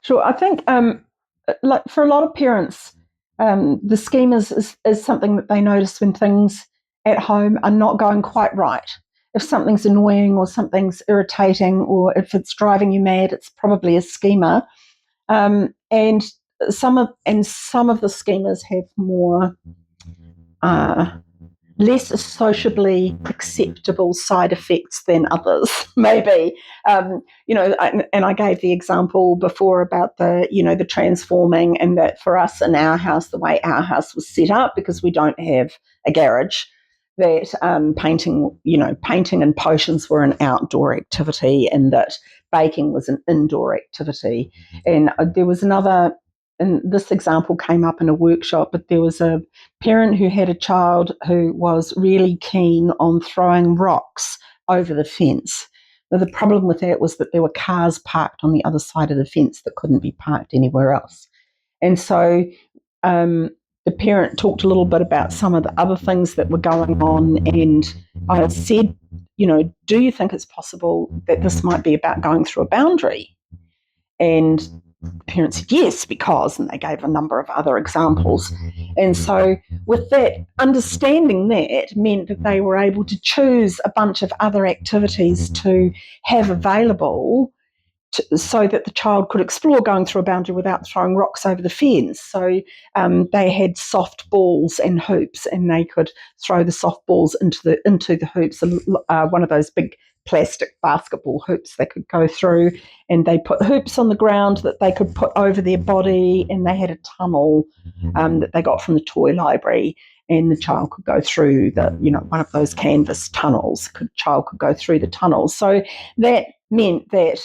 Sure. I think, like for a lot of parents, the scheme is something that they notice when things at home are not going quite right. If something's annoying or something's irritating or if it's driving you mad, it's probably a schema. And some of the schemas have more uh, less sociably acceptable side effects than others, maybe. And I gave the example before about the transforming, and that for us in our house, the way our house was set up, because we don't have a garage, that painting and potions were an outdoor activity, and that baking was an indoor activity. And there was another, and this example came up in a workshop, but there was a parent who had a child who was really keen on throwing rocks over the fence. Now, the problem with that was that there were cars parked on the other side of the fence that couldn't be parked anywhere else. And so the parent talked a little bit about some of the other things that were going on, and I said, do you think it's possible that this might be about going through a boundary? And the parent said yes, because, and they gave a number of other examples. And so with that, understanding that meant that they were able to choose a bunch of other activities to have available so that the child could explore going through a boundary without throwing rocks over the fence. So they had soft balls and hoops, and they could throw the soft balls into the hoops. One of those big plastic basketball hoops they could go through, and they put hoops on the ground that they could put over their body, and they had a tunnel that they got from the toy library, and the child could go through one of those canvas tunnels. Child could go through the tunnels. So that meant that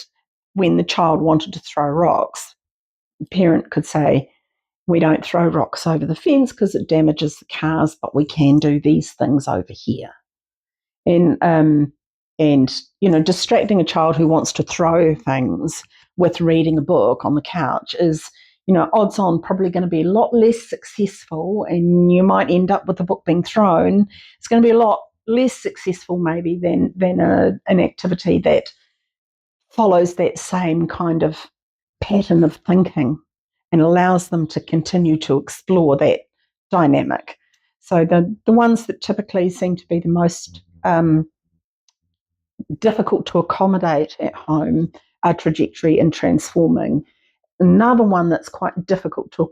when the child wanted to throw rocks, the parent could say, we don't throw rocks over the fence because it damages the cars, but we can do these things over here. And distracting a child who wants to throw things with reading a book on the couch is, odds on probably going to be a lot less successful, and you might end up with the book being thrown. It's going to be a lot less successful maybe than an activity that follows that same kind of pattern of thinking and allows them to continue to explore that dynamic. So the ones that typically seem to be the most difficult to accommodate at home are trajectory and transforming. Another one that's quite difficult to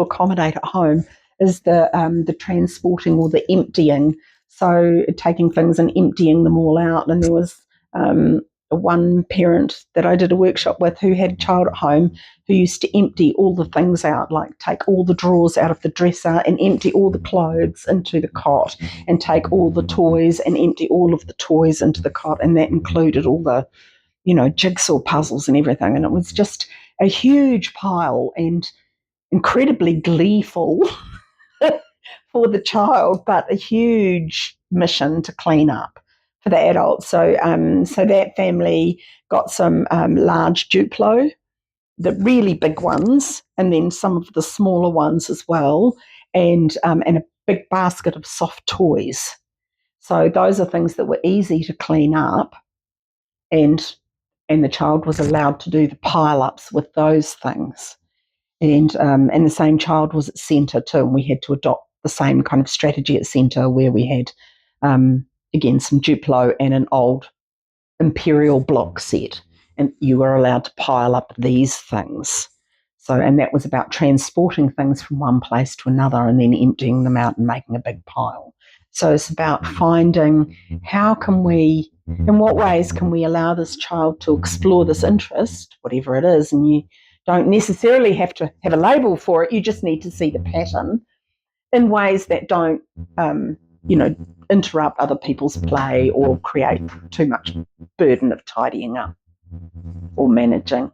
accommodate at home is the transporting or the emptying. So taking things and emptying them all out. And there was one parent that I did a workshop with who had a child at home who used to empty all the things out, like take all the drawers out of the dresser and empty all the clothes into the cot, and take all the toys and empty all of the toys into the cot. And that included all the, jigsaw puzzles and everything. And it was just a huge pile and incredibly gleeful for the child, but a huge mission to clean up for the adults. So that family got some large Duplo, the really big ones, and then some of the smaller ones as well, and a big basket of soft toys. So those are things that were easy to clean up, and the child was allowed to do the pile-ups with those things. And the same child was at centre too, and we had to adopt the same kind of strategy at centre, where we had, again, some Duplo and an old imperial block set, and you were allowed to pile up these things. So, and that was about transporting things from one place to another and then emptying them out and making a big pile. So it's about finding in what ways can we allow this child to explore this interest, whatever it is, and you don't necessarily have to have a label for it, you just need to see the pattern in ways that don't, interrupt other people's play or create too much burden of tidying up or managing.